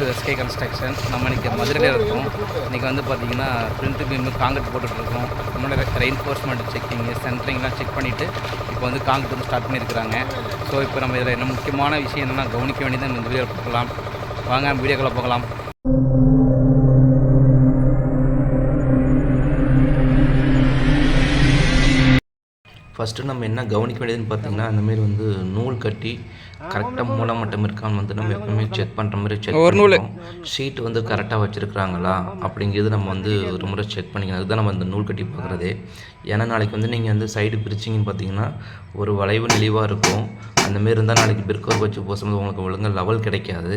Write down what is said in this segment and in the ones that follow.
To SK construction. நம்ம இன்றைக்கி மதுரையில் இருக்கோம். இன்றைக்கி வந்து பார்த்திங்கன்னா பிரிண்ட் பீம் காங்கிரீட் போட்டுட்ருக்கோம். நம்மளோட ரெயின்ஃபோர்ஸ்மெண்ட் செக்கிங்கு சென்ட்ரிங்லாம் செக் பண்ணிவிட்டு இப்போ வந்து காங்கிரீட் வந்து ஸ்டார்ட் பண்ணியிருக்கிறாங்க. ஸோ இப்போ நம்ம இதில் என்ன முக்கியமான விஷயம் என்னென்னா கவனிக்க வேண்டியது இந்த வீடியோ பார்க்கலாம். வாங்க வீடியோக்குள்ளே போகலாம். ஃபஸ்ட்டு நம்ம என்ன கவனிக்க வேண்டியதுன்னு பார்த்தீங்கன்னா, அந்தமாரி வந்து நூல் கட்டி கரெக்டாக மூலம் மட்டும் இருக்கான்னு வந்து நம்ம எப்பவுமே செக் பண்ணுற மாதிரி செக் பண்ணுறோம். ஷீட் வந்து கரெக்டாக வச்சுருக்குறாங்களா அப்படிங்கிறது நம்ம வந்து ஒரு முறை செக் பண்ணிக்கணும். அதுதான் நம்ம இந்த நூல் கட்டி பார்க்குறதே. ஏன்னா நாளைக்கு வந்து நீங்கள் வந்து சைடு பிரிச்சிங்கன்னு பார்த்தீங்கன்னா ஒரு வளைவு நெளிவாக இருக்கும். அந்தமாரி இருந்தால் நாளைக்கு பிற்கோர் வச்சு போகும்போது உங்களுக்கு ஒழுங்காக லெவல் கிடைக்காது.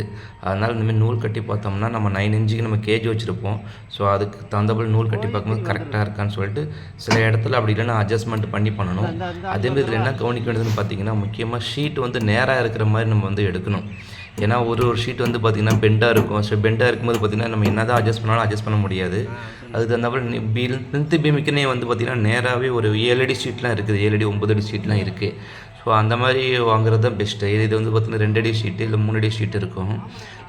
அதனால் இந்தமாரி நூல் கட்டி பார்த்தோம்னா நம்ம 9 இன்ச்சுக்கு நம்ம கேஜ் வச்சுருப்போம். ஸோ அதுக்கு தகுந்தபடி நூல் கட்டி பார்க்கும்போது கரெக்டாக இருக்கான்னு சொல்லிட்டு சில இடத்துல அப்படி இல்லைன்னா அட்ஜஸ்ட்மெண்ட் பண்ணணும். அதேமாரி என்ன கவனிக்க வேண்டியதுன்னு பார்த்தீங்கன்னா, முக்கியமாக ஷீட் வந்து நேராக இருக்கிற மாதிரி நம்ம வந்து எடுக்கணும். ஏன்னா ஒரு ஷீட் வந்து பார்த்திங்கன்னா பெண்டாக இருக்கும். ஸோ பெண்டாக இருக்கும்போது பார்த்திங்கன்னா நம்ம என்ன தான் அட்ஜஸ்ட் பண்ணாலும் அட்ஜஸ்ட் பண்ண முடியாது. அதுக்கு தகுந்தபடி பிரிண்ட் பீமுக்குன்னே வந்து பார்த்திங்கன்னா நேராகவே ஒரு 7 அடி ஷீட்லாம் இருக்குது, 7 அடி 9 அடி ஷீட்லாம் இருக்குது. ஸோ அந்த மாதிரி வாங்குறது தான் பெஸ்ட்டு. இது வந்து பார்த்திங்கன்னா 2 அடி ஷீட்டு இல்லை 3 அடி ஷீட் இருக்கும்.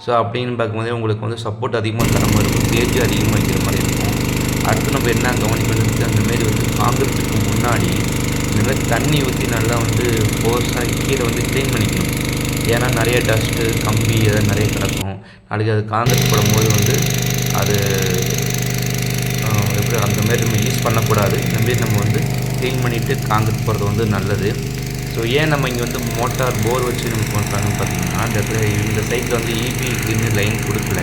ஸோ அப்படின்னு பார்க்கும்போதே உங்களுக்கு வந்து சப்போர்ட் அதிகமாக தர மாதிரி இருக்கும், கேஜ் அதிகமாக வைக்கிற மாதிரி இருக்கும். அடுத்து நம்ம என்ன கவனிக்க வேண்டியது, அந்தமாரி வந்து காங்கிரீட்டுக்கு முன்னாடி இந்தமாதிரி தண்ணி ஊற்றி நல்லா வந்து ஃபோர்ஸாக கீழே வந்து க்ளீன் பண்ணிக்கணும். ஏன்னா நிறைய டஸ்ட்டு கம்பி எதாவது நிறைய கிடக்கும். நாளைக்கு அது காங்கிரீட் போடும்போது வந்து அது எப்படி அந்தமாரி நம்ம யூஸ் பண்ணக்கூடாது. இந்தமாரி நம்ம வந்து க்ளீன் பண்ணிவிட்டு காங்கிரீட் போடுறது வந்து நல்லது. ஸோ ஏன் நம்ம இங்கே வந்து மோட்டார் போர் வச்சு நம்ம பண்ணுறாங்கன்னு பார்த்தீங்கன்னா, இந்த சைட்டில் வந்து இபிக்கு லைன் கொடுக்கல.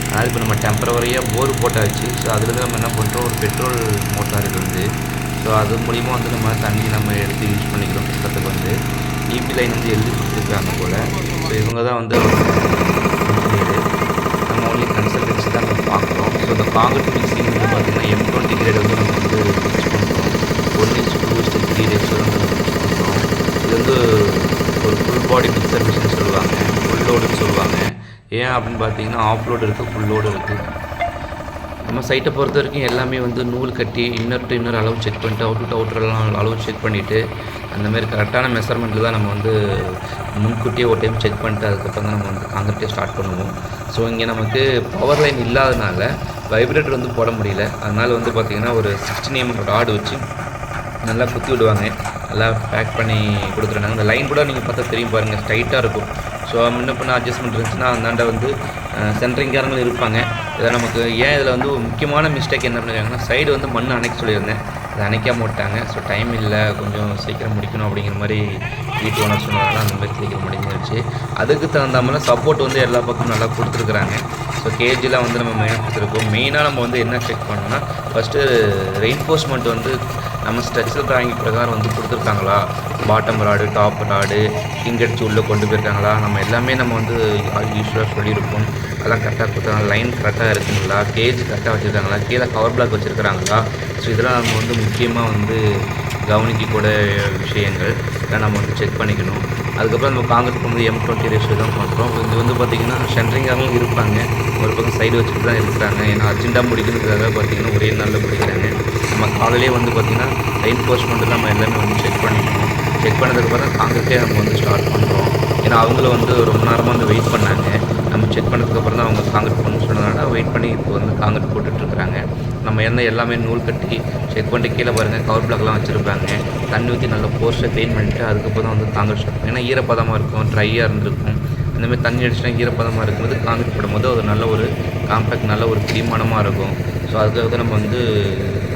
அதனால் இப்போ நம்ம டெம்பரவரியாக போர் போட்டாச்சு. ஸோ அதுலேருந்து நம்ம என்ன பண்ணுறோம், ஒரு பெட்ரோல் மோட்டார் இது வந்து. ஸோ அது மூலிமா வந்து நம்ம தண்ணி நம்ம எடுத்து யூஸ் பண்ணிக்கிறோம். பக்கத்துக்கு வந்து இபி லைன் வந்து எழுதி கொடுத்துருக்காங்க போல். ஸோ இவங்க தான் வந்து இன்ஜினியரு. நம்ம ஒன்லி கன்சல்டன்சி தான் நம்ம பார்க்குறோம். ஸோ இந்த காங்கிரீட் மிக்சிங் வந்து பார்த்திங்கன்னா M20 கிரேட் வந்து நம்ம வந்து மிக்ஸ் பண்ணுறோம். 1:2:3 ரேஷியோ வந்து நம்ம மிக்ஸ் பண்ணுறோம். இது வந்து ஒரு ஃபுல் பாடி மிக்சர் மிஷின் சொல்லுவாங்க, ஃபுல் லோடுன்னு சொல்லுவாங்க. ஏன் அப்படின்னு பார்த்தீங்கன்னா ஆஃப் லோடு இருக்குது, ஃபுல் லோடு இருக்குது. நம்ம சைட்டை பொறுத்த வரைக்கும் எல்லாமே வந்து நூல் கட்டி இன்னர் டு இன்னர் அளவு செக் பண்ணிட்டு அவுட் டு அவுட்டரெல்லாம் அளவு செக் பண்ணிவிட்டு அந்தமாரி கரெக்டான மெஷர்மெண்ட்டில் தான் நம்ம வந்து முன்கூட்டியே ஒரு டைம் செக் பண்ணிட்டு அதுக்கப்புறம் தான் நம்ம வந்து காங்கிரீட்டே ஸ்டார்ட் பண்ணுவோம். ஸோ இங்கே நமக்கு பவர் லைன் இல்லாதனால வைப்ரேட்டர் வந்து போட முடியல. அதனால் வந்து பார்த்திங்கன்னா ஒரு 16 mm ராடு வச்சு நல்லா குத்தி விடுவாங்க. நல்லா பேக் பண்ணி கொடுத்துருந்தாங்க. இந்த லைன் கூட நீங்கள் பார்த்தா தெரியும் பாருங்கள், ஸ்ட்ரைட்டாக இருக்கும். ஸோ முன்ன பின்ன அட்ஜஸ்ட்மெண்ட் இருந்துச்சுன்னா அந்தாண்ட வந்து சென்ட்ரிங்காரங்களும் இருப்பாங்க. இதில் நமக்கு ஏன் இதில் வந்து முக்கியமான மிஸ்டேக் என்ன பண்ணிருக்காங்கன்னா, சைடு வந்து மண் அணைக்க சொல்லியிருந்தேன், அதை அணைக்காம விட்டாங்க. ஸோ டைம் இல்லை, கொஞ்சம் சீக்கிரம் முடிக்கணும் அப்படிங்கிற மாதிரி வீட்டு ஓனர் சொன்னதால அந்த மாதிரி சீக்கிரம் முடிஞ்சிருச்சு. அதுக்கு தகுந்த மாதிரி சப்போர்ட் வந்து எல்லா பக்கமும் நல்லா கொடுத்துருக்குறாங்க. ஸோ கேஜிலாம் வந்து நம்ம மெயினாக கொடுத்துருக்கோம். மெயினாக நம்ம வந்து என்ன செக் பண்ணோம்னா, ஃபஸ்ட்டு ரெயின்ஃபோர்ஸ்மெண்ட் வந்து நம்ம ஸ்ட்ரக்சர் டிராயிங் பிரகாரம் வந்து கொடுத்துருக்காங்களா, பாட்டம் ராடு டாப் ராடு கிங்கடிச்சு உள்ளே கொண்டு போயிருக்காங்களா, நம்ம எல்லாமே நம்ம வந்து யூஸ்வலாக சொல்லியிருப்போம். அதெல்லாம் கரெக்டாக கொடுத்தாங்க, லைன் கரெக்டாக இருக்குங்களா, கேஜ் கரெக்டாக வச்சுருக்காங்களா, கீழே கவர் பிளாக் வச்சுருக்கிறாங்களா. ஸோ இதெல்லாம் நம்ம வந்து முக்கியமாக வந்து கவனிக்கக்கூட விஷயங்கள் இதெல்லாம் நம்ம வந்து செக் பண்ணிக்கணும். அதுக்கப்புறம் நம்ம காங்கிரீட் வந்து M20 ரேஷியோ தான் பண்ணுறோம். இது வந்து பார்த்திங்கன்னா சென்ட்ரிங்காகவும் இருப்பாங்க, ஒரு பக்கம் சைடு வச்சுட்டு தான் இருக்கிறாங்க. ஏன்னா அர்ஜென்ட்டாக முடிக்கணுங்கிறத பார்த்திங்கன்னா ஒரே நாளில் முடிக்கிறாங்க. நம்ம காலையிலே வந்து பார்த்திங்கன்னா ரெயின்ஃபோர்ஸ்மெண்ட்டு நம்ம எல்லாமே வந்து செக் பண்ணிக்கணும். செக் பண்ணதுக்கப்புறம் காங்கிரீட்டே நம்ம வந்து ஸ்டார்ட் பண்ணுறோம். ஏன்னா அவங்களும் வந்து ரொம்ப நேரமாக வந்து வெயிட் பண்ணாங்க. நம்ம செக் பண்ணதுக்கப்புறம் தான் அவங்க காங்கிரீட் பண்ண சொன்னதுனால வெயிட் பண்ணி இப்போ வந்து காங்கிரீட் போட்டுட்ருக்குறாங்க. நம்ம எல்லாமே நூல் கட்டி செக் பண்ணிட்டு கீழே பாருங்கள் கவர் பிளாக்லாம் வச்சுருப்பாங்க. தண்ணி ஊற்றி நல்லா போர்ஸை க்ளீன் பண்ணிவிட்டு அதுக்கப்புறம் தான் வந்து காங்கிரீட் ஸ்டார்ட் பண்ணுவோம். ஏன்னா ஈரப்பதமாக இருக்கும், ட்ரையாக இருந்திருக்கும். இந்தமாதிரி தண்ணி அடிச்சுனா ஈரப்பதமாக இருக்கும்போது காங்கிரீட் போடும்போது அது நல்ல ஒரு காம்பேக்ட் நல்ல ஒரு க்ளீமானமாக இருக்கும். ஸோ அதுக்காக நம்ம வந்து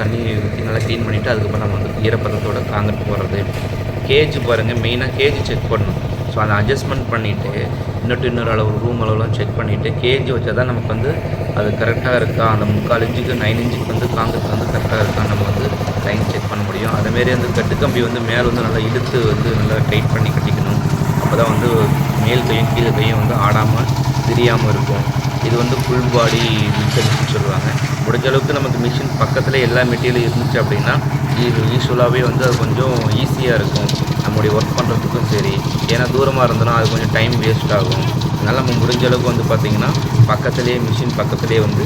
தண்ணி ஊற்றி நல்லா க்ளீன் பண்ணிவிட்டு அதுக்கப்புறம் நம்ம வந்து ஈரப்பதத்தோட காங்கிரீட் போடுறது. கேஜ் பாருங்கள், மெயினாக கேஜ் செக் பண்ணணும். ஸோ அதை அட்ஜஸ்ட்மெண்ட் பண்ணிவிட்டு இன்னொரு அளவு ரூம் அளவுலாம் செக் பண்ணிவிட்டு கேஜ் வச்சா தான் நமக்கு வந்து அது கரெக்டாக இருக்கா, அந்த 3/4 இன்ச்சுக்கு 9 இன்ச்சுக்கு வந்து காங்கிரீட் வந்து கரெக்டாக இருக்கா நம்ம வந்து லைன் செக் பண்ண முடியும். அதேமாரி வந்து கட்டுக்கம்பி வந்து மேலே வந்து நல்லா இழுத்து வந்து நல்லா டைட் பண்ணி கட்டிக்கணும். அப்போ தான் வந்து மேல் கையும் கீழே கையும் வந்து ஆடாமல் திரியாமல் இருக்கும். இது வந்து ஃபுல் பாடி மிக்சர்னு சொல்லுவாங்க. முடிஞ்ச அளவுக்கு நமக்கு மிஷின் பக்கத்தில் எல்லா மெட்டீரியலும் இருந்துச்சு அப்படின்னா இது யூஸ்வலாகவே வந்து அது கொஞ்சம் ஈஸியாக இருக்கும் நம்மளுடைய ஒர்க் பண்ணுறதுக்கும் சரி. ஏன்னா தூரமாக இருந்தோன்னா அது கொஞ்சம் டைம் வேஸ்ட் ஆகும். அதனால் நம்ம முடிஞ்ச அளவுக்கு வந்து பார்த்திங்கன்னா பக்கத்துலேயே மிஷின் பக்கத்துலேயே வந்து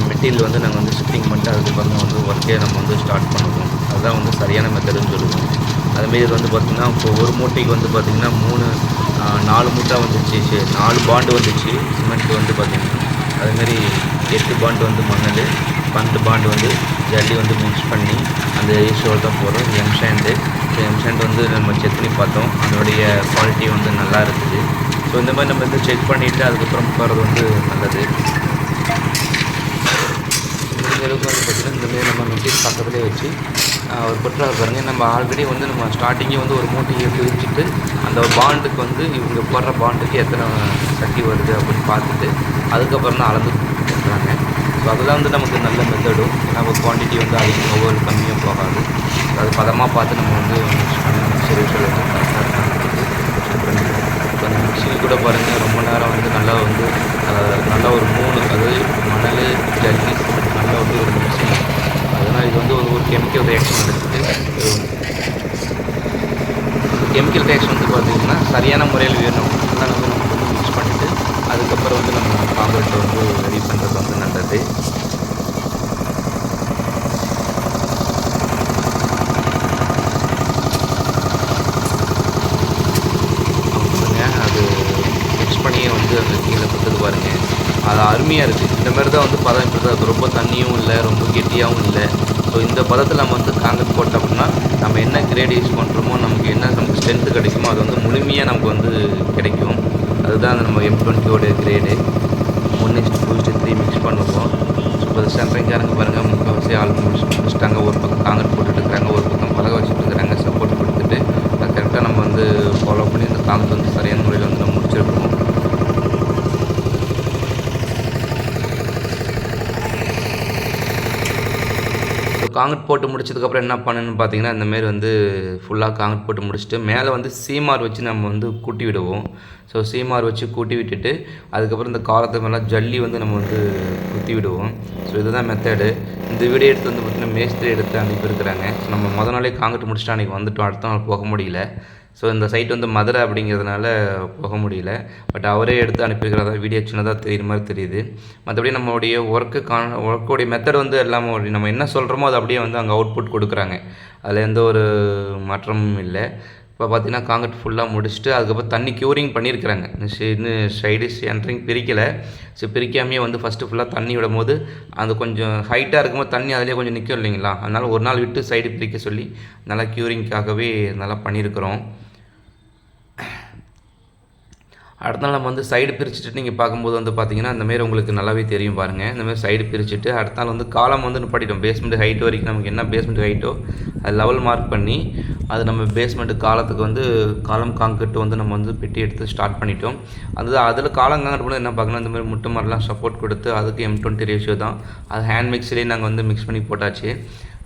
மெட்டீரியல் வந்து நாங்கள் வந்து ஷிஃப்டிங் பண்ணிட்டு அதுக்கப்புறம் வந்து ஒர்க்கே நம்ம வந்து ஸ்டார்ட் பண்ணுவோம். அதுதான் வந்து சரியான மெத்தடுன்னு சொல்லுவோம். அதுமாரி இது வந்து பார்த்திங்கன்னா இப்போ ஒரு மூட்டைக்கு வந்து பார்த்திங்கன்னா 4 மூட்டை வந்துச்சு, 4 பாண்டு வந்துச்சு சிமெண்ட் வந்து பார்த்திங்கன்னா அதுமாரி 8 பாண்ட் வந்து மணல், 12 பாண்ட் வந்து ஜல்லி வந்து மிக்ஸ் பண்ணி அந்த ரேஷியோவில் தான் போகிறோம். எம்சாண்டு வந்து நம்ம செக் பண்ணி பார்த்தோம், அதனுடைய குவாலிட்டி வந்து நல்லா இருக்குது. ஸோ இந்த மாதிரி நம்ம வந்து செக் பண்ணிவிட்டு அதுக்கப்புறம் போகிறது வந்து நல்லது. இந்த அளவுக்கு வந்து பார்த்திங்கன்னா இந்தமாரி நம்ம மெட்டீரியல் பக்கத்துலேயே வச்சு ஒரு பெட்ரோல் பாருங்கள். நம்ம ஆல்ரெடி வந்து நம்ம ஸ்டார்டிங்கே வந்து ஒரு மூட்டையை பிரிச்சுட்டு அந்த பாண்டுக்கு வந்து இவங்க போடுற பாண்டுக்கு எத்தனை சட்டி வருது அப்படின்னு பார்த்துட்டு அதுக்கப்புறம் தான் அளந்து கொடுக்குறாங்க. ஸோ அதெல்லாம் வந்து நமக்கு நல்ல மெத்தடும், நம்ம குவான்டிட்டி வந்து அதிகமாகவோ இல்லை கம்மியாக போகாது. அது பதமாக பார்த்து நம்ம வந்து மிக்ஸ் பண்ணி மிக்சர் வந்து கரெக்டாக இப்போ அந்த மிக்சியில் கூட பாருங்கள் ரொம்ப நேரம் வந்து நல்லா வந்து நல்லா ஒரு 3 அதாவது மணல் ஜல்லி நல்லா வந்து ஒரு மிக்சிங். அதனால் இது வந்து ஒரு கெமிக்கல் ரியாக்ஷன் நடக்குது. கெமிக்கல் ரியாக்ஷன் வந்து பார்த்திங்கன்னா சரியான முறையில் வேணும். அதனால் வந்து நம்ம வந்து மிக்ஸ் பண்ணிவிட்டு அதுக்கப்புறம் வந்து நம்ம காங்கிரீட்டை வந்து ரெடி பண்ணுறது வந்து நல்லது. அது மிக்ஸ் பண்ணியே வந்து அந்த கீழே கொடுத்தது பாருங்கள், அது அருமையாக இருக்குது. இந்த மாதிரி தான் வந்து பதம் இப்படி தான், ரொம்ப தண்ணியும் இல்லை, ரொம்ப கெட்டியாகவும் இல்லை. ஸோ இந்த பதத்தில் நம்ம வந்து காங்கிரீட் போட்டோம் அப்படின்னா நம்ம என்ன கிரேட் யூஸ் பண்ணுறோமோ நமக்கு ஸ்ட்ரென்த்து கிடைக்குமோ அது வந்து முழுமையாக நமக்கு வந்து கிடைக்கும். அதுதான் அந்த நம்ம M20 கிரேடு. 1:2:3 மிக்ஸ் பண்ணுவோம். ஸோ இப்போ சென்ட்ரிங்காரங்க பாருங்கள், முக்கால்வாசி ஆள் முடிச்சுட்டாங்க. ஒரு பக்கம் காங்கிரீட் போட்டுட்டு இருக்கிறாங்க, ஒரு பக்கம் பலகை வச்சுட்டு இருக்கிறாங்க. சப்போர்ட் கொடுத்துட்டு அதை கரெக்டாக நம்ம வந்து ஃபாலோ பண்ணி இந்த காங்கிரீட் வந்து சரியான முறையில் வந்து நம்ம முடிச்சிருக்கோம். காங்கிரீட் போட்டு முடிச்சதுக்கப்புறம் என்ன பண்ணணும்னு பார்த்தீங்கன்னா, இந்தமாரி வந்து ஃபுல்லாக காங்கிரீட் போட்டு முடிச்சுட்டு மேலே வந்து சீமார் வச்சு நம்ம வந்து கூட்டி விடுவோம். ஸோ சீமார் வச்சு கூட்டி விட்டுட்டு அதுக்கப்புறம் இந்த காலத்து மேலே ஜல்லி வந்து நம்ம வந்து குத்தி விடுவோம். ஸோ இதுதான் மெத்தடு. இந்த வீடியோ எடுத்து வந்து பார்த்திங்கன்னா மேஸ்திரி எடுத்து அனுப்பியிருக்கிறாங்க. ஸோ நம்ம முதல் நாளே காங்கிரீட் முடிச்சுட்டு அன்றைக்கி வந்துவிட்டோம், அடுத்த நாள் போக முடியல. ஸோ இந்த சைட் வந்து மதுரை அப்படிங்கிறதுனால போக முடியல. பட் அவரே எடுத்து அனுப்பியிருக்கிறதா வீடியோ சின்னதாக தெரியுற மாதிரி தெரியுது. மற்றபடி நம்மளுடைய ஒர்க்குடைய மெத்தட் வந்து எல்லாமே நம்ம என்ன சொல்கிறோமோ அது அப்படியே வந்து அங்கே அவுட்புட் கொடுக்குறாங்க. அதில் எந்த ஒரு மாற்றமும் இல்லை. இப்போ பார்த்திங்கன்னா காங்கிரீட் ஃபுல்லாக முடிச்சுட்டு அதுக்கப்புறம் தண்ணி க்யூரிங் பண்ணியிருக்கிறாங்க. இன்னும் சைடு சென்ட்ரிங் பிரிக்கலை. ஸோ பிரிக்காமையே வந்து ஃபஸ்ட்டு ஃபுல்லாக தண்ணி விடும் போது அது கொஞ்சம் ஹைட்டாக இருக்கும்போது தண்ணி அதிலே கொஞ்சம் நிற்கும் இல்லைங்களா, அதனால் ஒரு நாள் விட்டு சைடு பிரிக்க சொல்லி நல்லா க்யூரிங்காகவே நல்லா பண்ணியிருக்கிறோம். அடுத்த நாள் நம்ம வந்து சைடு பிரிச்சுட்டு நீங்கள் பார்க்கும்போது வந்து பார்த்திங்கன்னா இந்தமாரி உங்களுக்கு நல்லாவே தெரியும் பாருங்கள். இந்தமாரி சைடு பிரிச்சுட்டு அடுத்த நாள் வந்து காலம் வந்து நிப்பாட்டிட்டோம். பேஸ்மெண்ட் ஹைட் வரைக்கும் நமக்கு என்ன பேஸ்மெண்ட் ஹைட்டோ அது லெவல் மார்க் பண்ணி அது நம்ம பேஸ்மெண்ட்டு காலத்துக்கு வந்து காலம் காங்கிரீட் வந்து நம்ம வந்து பெட்டி எடுத்து ஸ்டார்ட் பண்ணிட்டோம். அதில் காலம் காங்கிரீட் பண்ணி என்ன பார்க்கணும், இந்தமாதிரி முட்டை மாதிரிலாம் சப்போர்ட் கொடுத்து அதுக்கு M20 ரேஷியோ தான். அது ஹேண்ட் மிக்ஸ்லேயே நாங்கள் வந்து மிக்ஸ் பண்ணி போட்டாச்சு.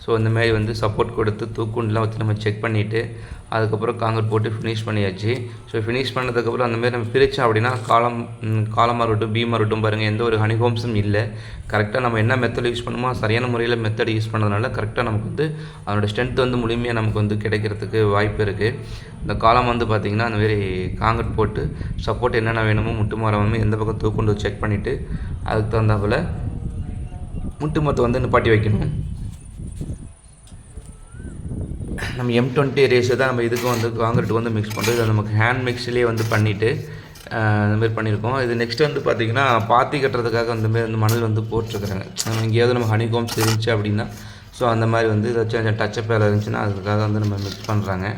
ஸோ இந்தமாரி வந்து சப்போர்ட் கொடுத்து தூக்குண்டெலாம் வச்சு நம்ம செக் பண்ணிவிட்டு அதுக்கப்புறம் காங்கிரீட் போட்டு ஃபினிஷ் பண்ணியாச்சு. ஸோ ஃபினிஷ் பண்ணதுக்கப்புறம் அந்தமாரி நம்ம பிரித்தோம் அப்படின்னா காலமாக இருக்கட்டும் பீமாக இருக்கட்டும் பாருங்கள், எந்த ஒரு ஹனிகோம்ஸும் இல்லை. கரெக்டாக நம்ம என்ன மெத்தட் யூஸ் பண்ணுமோ சரியான முறையில் மெத்தட் யூஸ் பண்ணதுனால கரெக்டாக நமக்கு வந்து அதனோட ஸ்ட்ரென்த் வந்து முழுமையாக நமக்கு வந்து கிடைக்கிறதுக்கு வாய்ப்பு இருக்குது. இந்த காலம் வந்து பார்த்திங்கன்னா அந்தமாரி காங்கிரீட் போட்டு சப்போர்ட் என்னென்ன வேணுமோ முட்டு மரம் எந்த பக்கம் தூக்குண்டு செக் பண்ணிவிட்டு அதுக்கு தகுந்தாப்பில் முட்டு மரத்தை வந்து நிப்பாட்டி வைக்கணும். நம்ம M20 ரேஷியோ தான் நம்ம இதுக்கு வந்து காங்கிரீட்டுக்கு வந்து மிக்ஸ் பண்ணுறது. அது நமக்கு ஹேண்ட் மிக்ஸ்லேயே வந்து பண்ணிவிட்டு இந்தமாரி பண்ணியிருக்கோம். இது நெக்ஸ்ட் வந்து பார்த்திங்கன்னா பாத்தி கட்டுறதுக்காக அந்தமாரி வந்து மணல் வந்து போட்டிருக்கிறாங்க. எங்கேயாவது நம்ம ஹனிகோம்ஸ் இருந்துச்சு அப்படின்னா ஸோ அந்த மாதிரி வந்து ஏதாச்சும் டச்சப் வேலை இருந்துச்சுன்னா அதுக்காக வந்து நம்ம மிக்ஸ் பண்ணுறாங்க.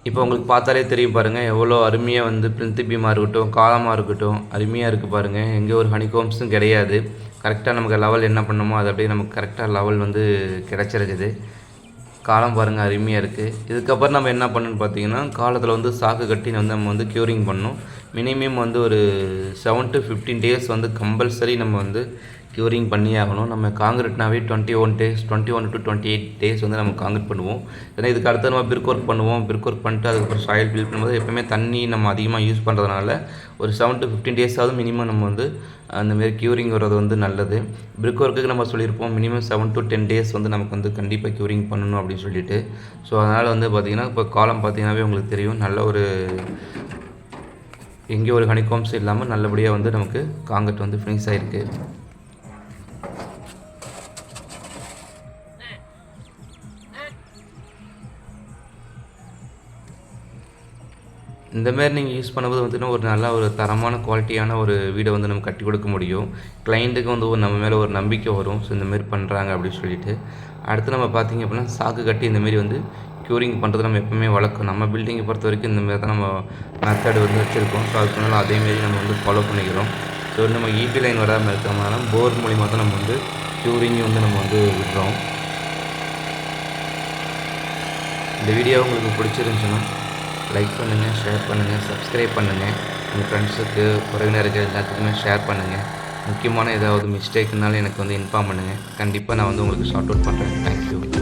இப்போ உங்களுக்கு பார்த்தாலே தெரியும் பாருங்கள், எவ்வளோ அருமையாக வந்து பிளிந்த் பீமாக இருக்கட்டும் காலமாக இருக்கட்டும் அருமையாக இருக்குது பாருங்கள். எங்கே ஒரு ஹனிகோம்ஸும் கிடையாது. கரெக்டாக நமக்கு லெவல் என்ன பண்ணணுமோ அது அப்படியே நமக்கு கரெக்டாக லெவல் வந்து கிடச்சிருக்குது. காலம் பாருங்கள் அருமையாக இருக்குது. இதுக்கப்புறம் நம்ம என்ன பண்ணணும்னு பார்த்தீங்கன்னா காலத்தில் வந்து சாக்கு கட்டி வந்து நம்ம வந்து க்யூரிங் பண்ணணும். மினிமம் வந்து ஒரு 7 to 15 days வந்து கம்பல்சரி நம்ம வந்து க்யூரிங் பண்ணியே ஆகணும். நம்ம காங்கிரீட்னாவே 21 to 28 days வந்து நம்ம காங்கிரீட் பண்ணுவோம். ஏன்னா இதுக்கு அடுத்து நம்ம பிரிக் ஒர்க் பண்ணுவோம். பிரிக் ஒர்க் பண்ணிட்டு அதுக்கப்புறம் சாயில் ஃபில் பண்ணும்போது எப்போயுமே தண்ணி நம்ம அதிகமாக யூஸ் பண்ணுறதுனால ஒரு 7 to 15 days மினிமம் நம்ம வந்து அந்தமாரி க்யூரிங் வர்றது வந்து நல்லது. பிரிக் ஒர்க்குக்கு நம்ம சொல்லியிருப்போம் மினிமம் 7 to 10 days வந்து நமக்கு வந்து கண்டிப்பாக க்யூரிங் பண்ணணும் அப்படின்னு சொல்லிட்டு. ஸோ அதனால் வந்து பார்த்திங்கன்னா இப்போ காலம் பார்த்திங்கனாவே உங்களுக்கு தெரியும், நல்ல ஒரு எங்கேயும் ஒரு ஹனிகாம்ஸ் இல்லாமல் நல்லபடியாக வந்து நமக்கு காங்கிரீட் வந்து ஃபினிஷ் ஆகிருக்கு. இந்தமாரி நீங்கள் யூஸ் பண்ணும்போது வந்துட்டு ஒரு நல்ல ஒரு தரமான குவாலிட்டியான ஒரு வீடை வந்து நம்ம கட்டி கொடுக்க முடியும். கிளைண்ட்டுக்கு வந்து நம்ம மேலே ஒரு நம்பிக்கை வரும். ஸோ இந்தமாரி பண்ணுறாங்க அப்படின்னு சொல்லிட்டு. அடுத்து நம்ம பார்த்திங்க அப்படின்னா சாக்கு கட்டி இந்தமாரி வந்து க்யூரிங் பண்ணுறது நம்ம எப்பவுமே வழக்கம். நம்ம பில்டிங்கை பொறுத்த வரைக்கும் இந்தமாரி தான் நம்ம மெத்தட் வந்து வச்சுருக்கோம். ஸோ அதுக்கு முன்னால் அதேமாரி நம்ம வந்து ஃபாலோ பண்ணிக்கிறோம். ஸோ நம்ம ஈபி லைன் வராமல் இருக்கிறதுனால போர் மூலிமா தான் நம்ம வந்து க்யூரிங் வந்து நம்ம வந்து விடுறோம். இந்த வீடியோ உங்களுக்கு பிடிச்சிருந்துச்சுன்னா லைக் பண்ணுங்கள், ஷேர் பண்ணுங்கள், சப்ஸ்கிரைப் பண்ணுங்கள். உங்கள் ஃப்ரெண்ட்ஸுக்கு, உறவினர்கள் எல்லாத்துக்குமே ஷேர் பண்ணுங்கள். முக்கியமான ஏதாவது மிஸ்டேக்குனாலும் எனக்கு வந்து இன்ஃபார்ம் பண்ணுங்கள். கண்டிப்பாக நான் வந்து உங்களுக்கு ஷார்ட் அவுட் பண்ணுறேன். தேங்க்யூ.